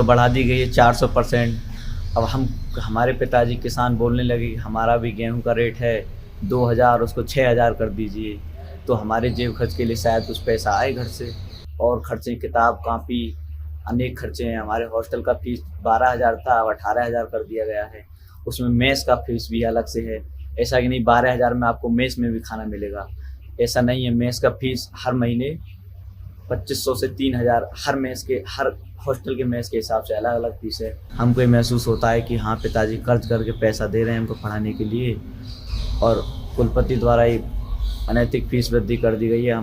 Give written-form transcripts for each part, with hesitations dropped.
तो बढ़ा दी गई है 400%। अब हमारे पिताजी किसान बोलने लगे हमारा भी गेहूं का रेट है 2000, उसको 6000 कर दीजिए, तो हमारे जेब खर्च के लिए शायद कुछ पैसा आए घर से। और खर्चे किताब कापी अनेक खर्चे हैं। हमारे हॉस्टल का फीस 12,000 था, अब 18,000 कर दिया गया है। उसमें मेस का फीस भी अलग से है। ऐसा कि नहीं 12,000 में आपको मेस में भी खाना मिलेगा, ऐसा नहीं है। मेस का फीस हर महीने 2500 से 3000 हर हॉस्टल के मेस के हिसाब से अलग अलग फीस है। हमको ये महसूस होता है कि हाँ, पिताजी कर्ज करके पैसा दे रहे हैं हमको पढ़ाने के लिए, और कुलपति द्वारा ही अनैतिक फीस वृद्धि कर दी गई है।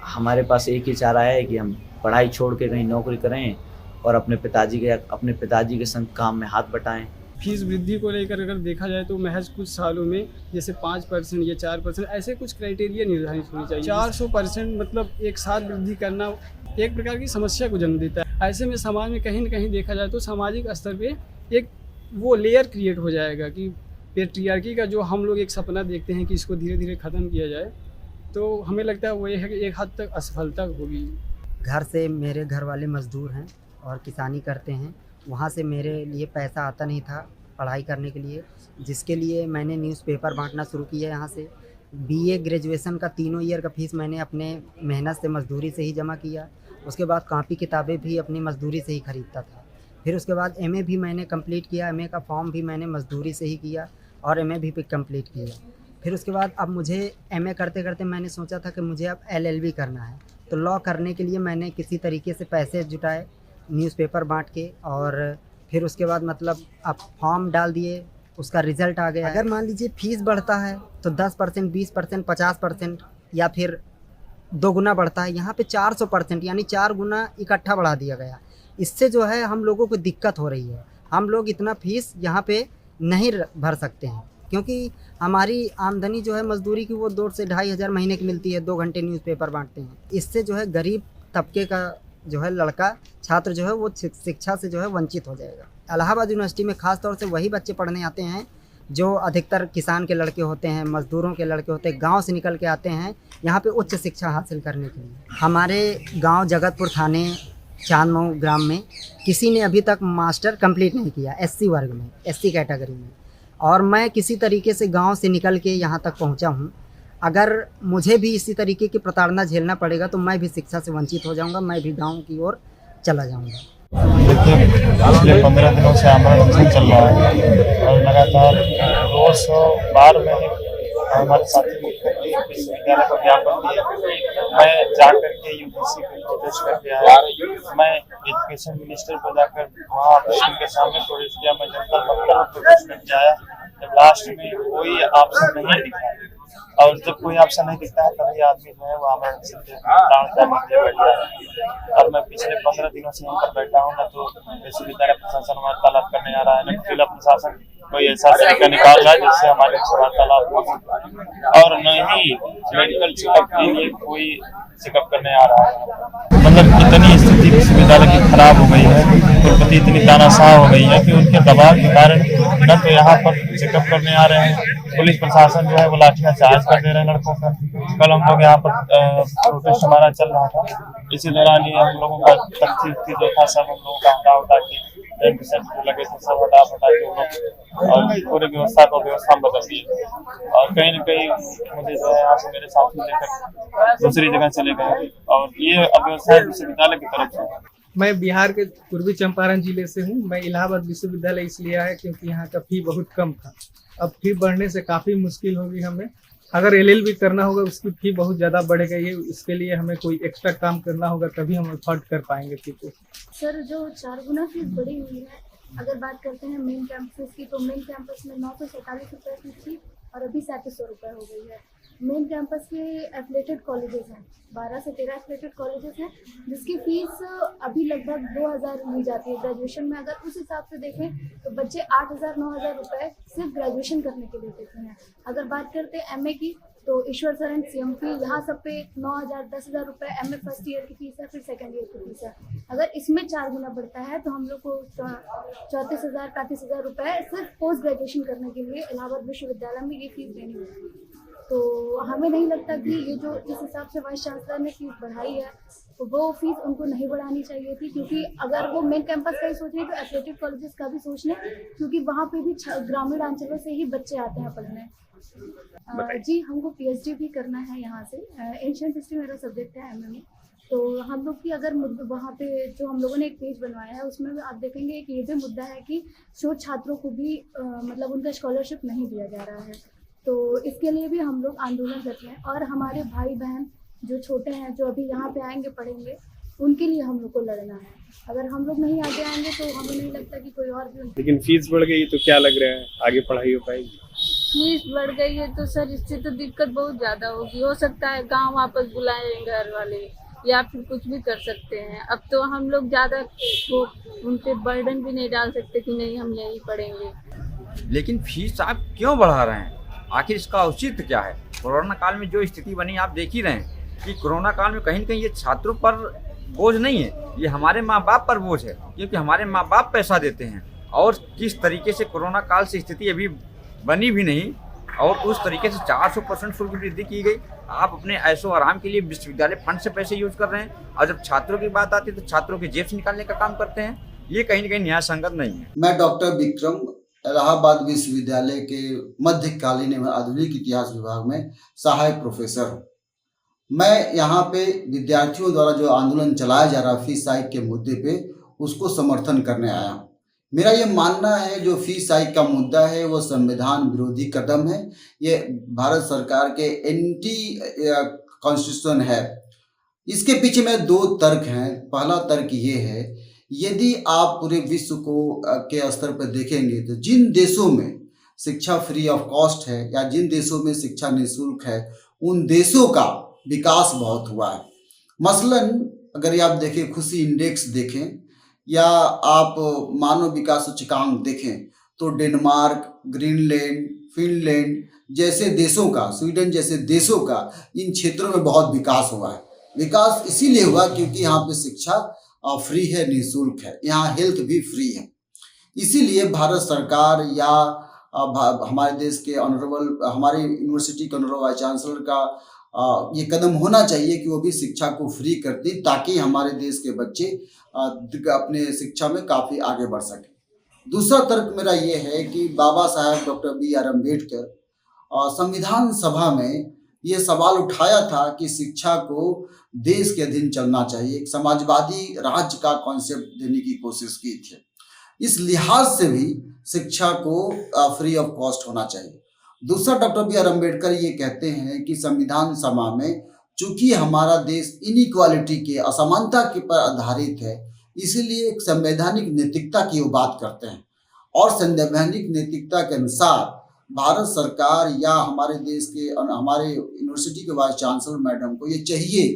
हमारे पास एक ही चारा है कि हम पढ़ाई छोड़ के कहीं नौकरी करें और अपने पिताजी के संग काम में हाथ बटाएं। फीस वृद्धि को लेकर अगर देखा जाए तो महज कुछ सालों में जैसे 5% या 4% ऐसे कुछ क्राइटेरिया निर्धारित होनी चाहिए। 400% मतलब एक साथ वृद्धि करना एक प्रकार की समस्या को जन्म देता है। ऐसे में समाज में कहीं न कहीं देखा जाए तो सामाजिक स्तर पे एक वो लेयर क्रिएट हो जाएगा कि पेट्रियार्की का जो हम लोग एक सपना देखते हैं कि इसको धीरे धीरे ख़त्म किया जाए, तो हमें लगता है वो ये है कि एक हद तक असफलता होगी। घर से मेरे घर वाले मज़दूर हैं और किसानी करते हैं, वहाँ से मेरे लिए पैसा आता नहीं था पढ़ाई करने के लिए, जिसके लिए मैंने न्यूज़पेपर बांटना शुरू किया यहाँ से। बीए ग्रेजुएशन का तीनों ईयर का फ़ीस मैंने अपने मेहनत से मज़दूरी से ही जमा किया। उसके बाद कॉपी किताबें भी अपनी मज़दूरी से ही ख़रीदता था। फिर उसके बाद एमए भी मैंने कंप्लीट किया। एमए का फॉर्म भी मैंने मज़दूरी से ही किया और एमए भी कंप्लीट किया। फिर उसके बाद अब मुझे एमए करते करते मैंने सोचा था कि मुझे अब एलएलबी करना है, तो लॉ करने के लिए मैंने किसी तरीके से पैसे जुटाए न्यूज़पेपर बांट के, और फिर उसके बाद मतलब अब फॉर्म डाल दिए, उसका रिज़ल्ट आ गया। अगर मान लीजिए फ़ीस बढ़ता है तो 10%, 20%, 50% या फिर 2 गुना बढ़ता है। यहाँ पे 400% यानी 4 गुना इकट्ठा बढ़ा दिया गया। इससे जो है हम लोगों को दिक्कत हो रही है। हम लोग इतना फ़ीस यहाँ पे नहीं भर सकते हैं, क्योंकि हमारी आमदनी जो है मज़दूरी की वो 2 से 2,500 महीने की मिलती है। 2 घंटे न्यूज़पेपर बांटते हैं। इससे जो है गरीब तबके का जो है लड़का छात्र जो है वो शिक्षा से जो है वंचित हो जाएगा। इलाहाबाद यूनिवर्सिटी में ख़ास तौर से वही बच्चे पढ़ने आते हैं जो अधिकतर किसान के लड़के होते हैं, मज़दूरों के लड़के होते हैं, गांव से निकल के आते हैं यहाँ पे उच्च शिक्षा हासिल करने के लिए। हमारे गांव जगतपुर थाने चांदमऊ ग्राम में किसी ने अभी तक मास्टर कंप्लीट नहीं किया एससी वर्ग में, एससी कैटेगरी में, और मैं किसी तरीके से गांव से निकल के यहाँ तक पहुँचा हूँ। अगर मुझे भी इसी तरीके की प्रताड़ना झेलना पड़ेगा तो मैं भी शिक्षा से वंचित हो जाऊँगा, मैं भी गाँव की ओर चला जाऊँगा। देखिए, पिछले 15 दिनों से आंदोलन चल रहा है और लगातार 200 बार में हमारे साथी विश्वविद्यालय को ज्ञापन दिए। मैं जाकर के यूजीसी को प्रोटेस्ट करके आया। मैं एजुकेशन मिनिस्टर को जाकर वहाँ ऑफिस के सामने प्रोटेस्ट किया। मैं जनता मंत्र में प्रोटेस्ट करके आया। जब लास्ट में कोई ऑप्शन नहीं दिखा, और जब कोई ऑप्शन नहीं दिखता है तभी आदमी जो है वो आमरण से प्राण त्यागने के लिए बैठता है। और मैं पिछले 15 दिनों से यहाँ पर बैठा हूँ, न तो विश्वविद्यालय प्रशासन वार्तालाप करने आ रहा है, न जिला प्रशासन कोई ऐसा तरीका निकाल रहा है जिससे हमारे वार्तालाप हो, और न ही मेडिकल चेकअप के लिए कोई चेकअप करने आ रहा है। मतलब इतनी स्थिति विश्वविद्यालय की खराब हो गई है, कुलपति इतनी तानाशाह हो गई है कि उनके दबाव के कारण न तो यहाँ पर चेकअप करने आ रहे हैं, पुलिस प्रशासन जो है वो लाठियां चार्ज कर दे रहे हैं लड़कों का। कल हम लोग यहाँ पर प्रोटेस्ट हमारा चल रहा था, इसी दौरान ही हम लोगों का तख्ती जो था सब हम लोगों का हटा के लगे थे, सब हटा के और पूरी व्यवस्था को व्यवस्था में बदल दिए। और कहीं न कहीं मुझे जो है यहाँ से मेरे साथी लेकर दूसरी जगह चले गए, और ये अव्यवस्था विश्वविद्यालय की तरफ से। मैं बिहार के पूर्वी चंपारण जिले से हूँ। मैं इलाहाबाद विश्वविद्यालय इसलिए आया क्योंकि यहाँ का फी बहुत कम था। अब फी बढ़ने से काफ़ी मुश्किल होगी हमें। अगर एलएलबी करना होगा उसकी फ़ी बहुत ज़्यादा बढ़ गई है। इसके लिए हमें कोई एक्स्ट्रा काम करना होगा तभी हम अफोर्ड कर पाएंगे फी को। सर, जो 4 गुना फीस बढ़ी हुई है, अगर बात करते हैं मेन कैंपस की, तो मेन कैंपस में 947 रुपये फीस थी और अभी 3700 रुपये हो गई है। मेन कैंपस के एफिलेटेड कॉलेजेस हैं, 12 से 13 एफिलेटेड कॉलेजेस हैं, जिसकी फ़ीस अभी लगभग 2000 ली जाती है ग्रेजुएशन में। अगर उस हिसाब से देखें तो बच्चे 8000 9000 रुपये सिर्फ ग्रेजुएशन करने के लिए देते हैं। अगर बात करते हैं एमए की, तो ईश्वर सर एंड सीएमपी यहाँ सब पे 9000 10,000 रुपये एमए फर्स्ट ईयर की फीस है, फिर सेकंड ईयर की फीस है। अगर इसमें 4 गुना बढ़ता है तो हम लोग को 34,000 35,000 रुपये सिर्फ पोस्ट ग्रेजुएशन करने के लिए इलाहाबाद विश्वविद्यालय में ये फीस देनी होगी। तो हमें नहीं लगता कि ये जो जिस हिसाब से वाइस चांसलर ने फीस बढ़ाई है वो फीस उनको नहीं बढ़ानी चाहिए थी, क्योंकि अगर वो मेन कैंपस का ही सोच रहे तो एथलेटिक कॉलेजेस का भी सोच लें, क्योंकि वहाँ पे भी ग्रामीण अंचलों से ही बच्चे आते हैं पढ़ने। जी हमको पीएचडी भी करना है यहाँ से, एंशिएंट हिस्ट्री मेरा सब्जेक्ट है एमए। तो हम लोग की अगर वहाँ पे जो हम लोगों ने एक पेज बनवाया है उसमें भी आप देखेंगे एक ये भी मुद्दा है कि शोध छात्रों को भी मतलब उनका स्कॉलरशिप नहीं दिया जा रहा है। तो इसके लिए भी हम लोग आंदोलन कर रहे हैं, और हमारे भाई बहन जो छोटे हैं जो अभी यहाँ पे आएंगे पढ़ेंगे उनके लिए हम लोग को लड़ना है। अगर हम लोग नहीं आगे आएंगे तो हमें नहीं लगता कि कोई और भी। लेकिन फीस बढ़ गई तो क्या लग रहा है आगे पढ़ाई हो पाएगी? फीस बढ़ गई है तो सर इससे तो दिक्कत बहुत ज़्यादा होगी। हो सकता है गांव वापस बुलाएं घर वाले, या फिर कुछ भी कर सकते हैं। अब तो हम लोग ज़्यादा वो उन पे बर्डन भी नहीं डाल सकते कि नहीं हम यहीं पढ़ेंगे। लेकिन फीस आप क्यों बढ़ा रहे हैं? आखिर इसका औचित्य क्या है? कोरोना काल में जो स्थिति बनी आप देख ही रहे हैं कि कोरोना काल में कहीं न कहीं ये छात्रों पर बोझ नहीं है, ये हमारे माँ बाप पर बोझ है, क्योंकि हमारे माँ बाप पैसा देते हैं। और किस तरीके से कोरोना काल से स्थिति अभी बनी भी नहीं और उस तरीके से 400% शुल्क वृद्धि की गई। आप अपने ऐशो आराम के लिए विश्वविद्यालय फंड से पैसे यूज कर रहे हैं, और जब छात्रों की बात आती है तो छात्रों के जेब से निकालने का काम करते हैं। ये कहीं न कहीं न्याय संगत नहीं है। मैं डॉक्टर विक्रम इलाहाबाद विश्वविद्यालय के मध्यकालीन एवं आधुनिक इतिहास विभाग में सहायक प्रोफेसर हूँ। मैं यहाँ पे विद्यार्थियों द्वारा जो आंदोलन चलाया जा रहा फीस हाइक के मुद्दे पे उसको समर्थन करने आया हूँ। मेरा ये मानना है जो फीस हाइक का मुद्दा है वो संविधान विरोधी कदम है। ये भारत सरकार के एंटी कॉन्स्टिट्यूशन है। इसके पीछे में दो तर्क हैं। पहला तर्क ये है, यदि आप पूरे विश्व को के स्तर पर देखेंगे तो जिन देशों में शिक्षा फ्री ऑफ कॉस्ट है या जिन देशों में शिक्षा निःशुल्क है उन देशों का विकास बहुत हुआ है। मसलन अगर आप देखें, खुशी इंडेक्स देखें या आप मानव विकास सूचकांक देखें तो डेनमार्क, ग्रीनलैंड, फिनलैंड जैसे देशों का, स्वीडन जैसे देशों का इन क्षेत्रों में बहुत विकास हुआ है। विकास इसीलिए हुआ क्योंकि यहाँ पे शिक्षा फ्री है, निःशुल्क है, यहाँ हेल्थ भी फ्री है। इसीलिए भारत सरकार या हमारे देश के ऑनरेबल, हमारी यूनिवर्सिटी के ऑनरेबल वाइस चांसलर का ये कदम होना चाहिए कि वो भी शिक्षा को फ्री करती, ताकि हमारे देश के बच्चे अपने शिक्षा में काफ़ी आगे बढ़ सकें। दूसरा तर्क मेरा ये है कि बाबा साहब डॉक्टर B.R. अम्बेडकर संविधान सभा में ये सवाल उठाया था कि शिक्षा को देश के अधीन चलना चाहिए, एक समाजवादी राज्य का कॉन्सेप्ट देने की कोशिश की थी। इस लिहाज से भी शिक्षा को फ्री ऑफ कॉस्ट होना चाहिए। दूसरा, डॉक्टर B.R. अम्बेडकर ये कहते हैं कि संविधान सभा में चूंकि हमारा देश इनइक्वालिटी के, असमानता के पर आधारित है, इसीलिए एक संवैधानिक नैतिकता की वो बात करते हैं, और संवैधानिक नैतिकता के अनुसार भारत सरकार या हमारे देश के, हमारे यूनिवर्सिटी के वाइस चांसलर मैडम को ये चाहिए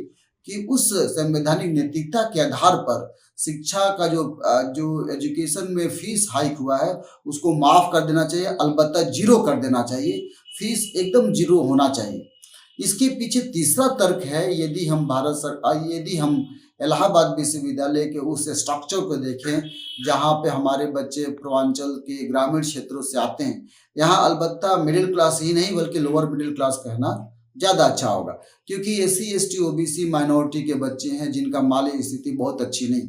कि उस संवैधानिक नैतिकता के आधार पर शिक्षा का जो एजुकेशन में फीस हाइक हुआ है उसको माफ़ कर देना चाहिए, अलबत्ता जीरो कर देना चाहिए, फीस एकदम जीरो होना चाहिए। इसके पीछे तीसरा तर्क है, यदि हम इलाहाबाद विश्वविद्यालय के उस स्ट्रक्चर को देखें जहाँ पे हमारे बच्चे पूर्वांचल के ग्रामीण क्षेत्रों से आते हैं, यहाँ अलबत्ता मिडिल क्लास ही नहीं बल्कि लोअर मिडिल क्लास कहना ज़्यादा अच्छा होगा, क्योंकि SC ST OBC माइनॉरिटी के बच्चे हैं जिनका माली स्थिति बहुत अच्छी नहीं।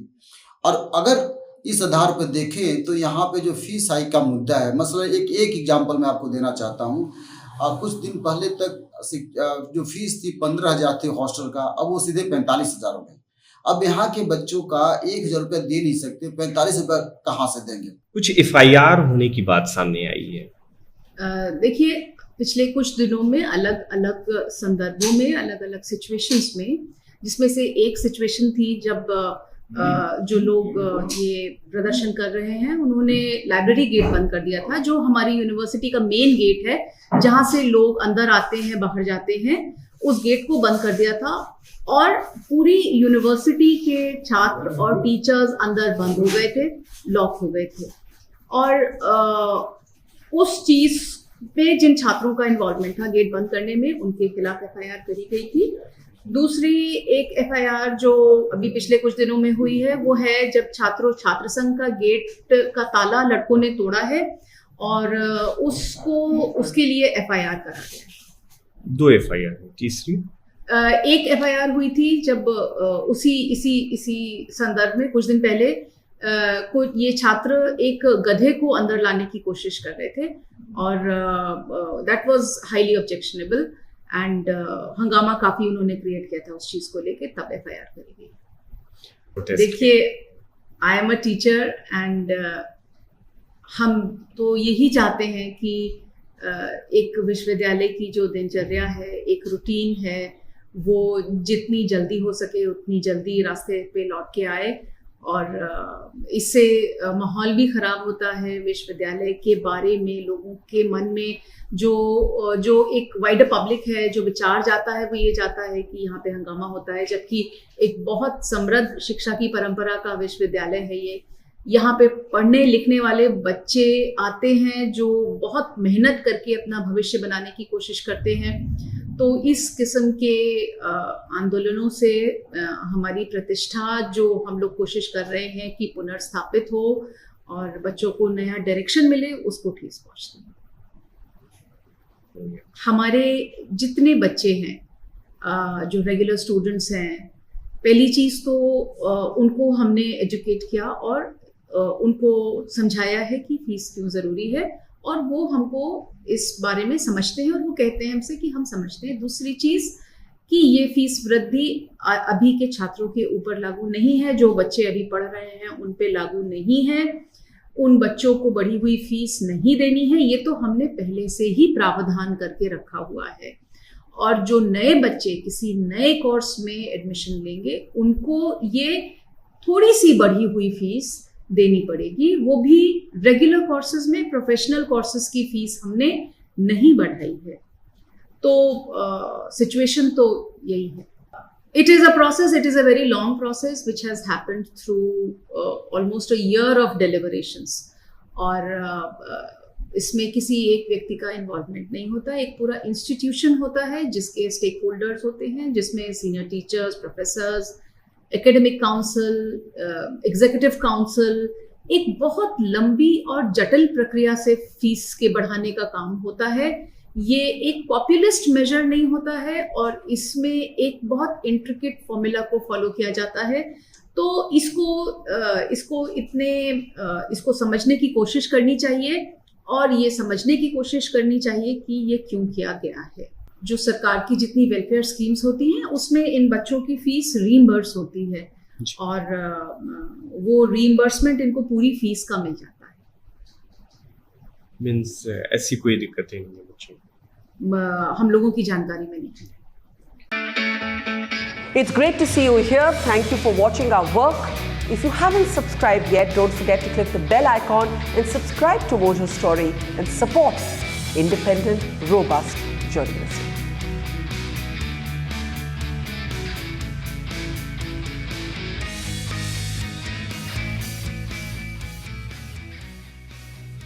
और अगर इस आधार पर देखें तो यहाँ पे जो फीस हाइक का मुद्दा है, मसलन एक एग्जाम्पल मैं आपको देना चाहता हूँ। कुछ दिन पहले तक जो फीस थी 15,000 थी हॉस्टल का, अब वो सीधे 45,000 हो गए। अब यहाँ के बच्चों का 1,000 रुपया दे नहीं सकते, 45 रुपया कहाँ से देंगे? कुछ FIR होने की बात सामने आई है। देखिए, पिछले कुछ दिनों में अलग अलग संदर्भों में, अलग अलग सिचुएशंस में, जिसमें से एक सिचुएशन थी जब जो लोग ये प्रदर्शन कर रहे हैं उन्होंने लाइब्रेरी गेट बंद कर दिया था, जो हमारी यूनिवर्सिटी का मेन गेट है जहाँ से लोग अंदर आते हैं बाहर जाते हैं, उस गेट को बंद कर दिया था और पूरी यूनिवर्सिटी के छात्र और टीचर्स अंदर बंद हो गए थे, लॉक हो गए थे। और उस चीज़ पे जिन छात्रों का इन्वॉल्वमेंट था गेट बंद करने में, उनके खिलाफ FIR करी गई थी। दूसरी एक FIR जो अभी पिछले कुछ दिनों में हुई है वो है जब छात्र संघ का गेट का ताला लड़कों ने तोड़ा है और उसके लिए FIR करा गया है। 2 FIR है, तीसरी एक FIR हुई थी जब इसी संदर्भ में कुछ दिन पहले ये छात्र एक गधे को अंदर लाने की कोशिश कर रहे थे और that was highly objectionable and हंगामा काफी उन्होंने क्रिएट किया था उस चीज को लेके, तब FIR करी गई। देखिए, I am a teacher and हम तो यही चाहते हैं कि एक विश्वविद्यालय की जो दिनचर्या है, एक रूटीन है, वो जितनी जल्दी हो सके उतनी जल्दी रास्ते पे लौट के आए। और इससे माहौल भी ख़राब होता है विश्वविद्यालय के बारे में, लोगों के मन में जो एक वाइडर पब्लिक है, जो विचार जाता है वो ये जाता है कि यहाँ पे हंगामा होता है, जबकि एक बहुत समृद्ध शिक्षा की परंपरा का विश्वविद्यालय है ये। यहाँ पे पढ़ने लिखने वाले बच्चे आते हैं जो बहुत मेहनत करके अपना भविष्य बनाने की कोशिश करते हैं। तो इस किस्म के आंदोलनों से हमारी प्रतिष्ठा जो हम लोग कोशिश कर रहे हैं कि पुनर्स्थापित हो और बच्चों को नया डायरेक्शन मिले, उसको ठेस पहुंचती है। हमारे जितने बच्चे हैं जो रेगुलर स्टूडेंट्स हैं, पहली चीज़ तो उनको हमने एजुकेट किया और उनको समझाया है कि फीस क्यों ज़रूरी है, और वो हमको इस बारे में समझते हैं और वो कहते हैं हमसे कि हम समझते हैं। दूसरी चीज़ कि ये फीस वृद्धि अभी के छात्रों के ऊपर लागू नहीं है, जो बच्चे अभी पढ़ रहे हैं उन पे लागू नहीं है, उन बच्चों को बढ़ी हुई फीस नहीं देनी है, ये तो हमने पहले से ही प्रावधान करके रखा हुआ है। और जो नए बच्चे किसी नए कोर्स में एडमिशन लेंगे उनको ये थोड़ी सी बढ़ी हुई फीस देनी पड़ेगी, वो भी रेगुलर कोर्सेज में। प्रोफेशनल कोर्सेज की फीस हमने नहीं बढ़ाई है। तो सिचुएशन तो यही है। It is a process, it is a very long process which has happened through almost a year of deliberations. और इसमें किसी एक व्यक्ति का इन्वॉल्वमेंट नहीं होता, एक पूरा इंस्टीट्यूशन होता है जिसके स्टेक होल्डर्स होते हैं, जिसमें senior teachers, professors, academic council, executive council, एक बहुत लंबी और जटिल प्रक्रिया से फीस के बढ़ाने का काम होता है। ये एक पॉपुलिस्ट मेजर नहीं होता है और इसमें एक बहुत इंट्रिकेट फॉर्मूला को फॉलो किया जाता है। तो इसको समझने की कोशिश करनी चाहिए और ये समझने की कोशिश करनी चाहिए कि ये क्यों किया गया है। जो सरकार की जितनी वेलफेयर स्कीम्स होती हैं उसमें इन बच्चों की फीस रीइंबर्स होती है और वो रीइंबर्समेंट इनको पूरी फीस का मिल जाता है। मींस ऐसी कोई दिक्कत नहीं है बच्चों, हम लोगों की जानकारी में नहीं है। It's great to see you here. Thank you for watching our work. If you haven't subscribed yet, don't forget to click the bell icon and subscribe to Mojo Story and support independent, robust journalism.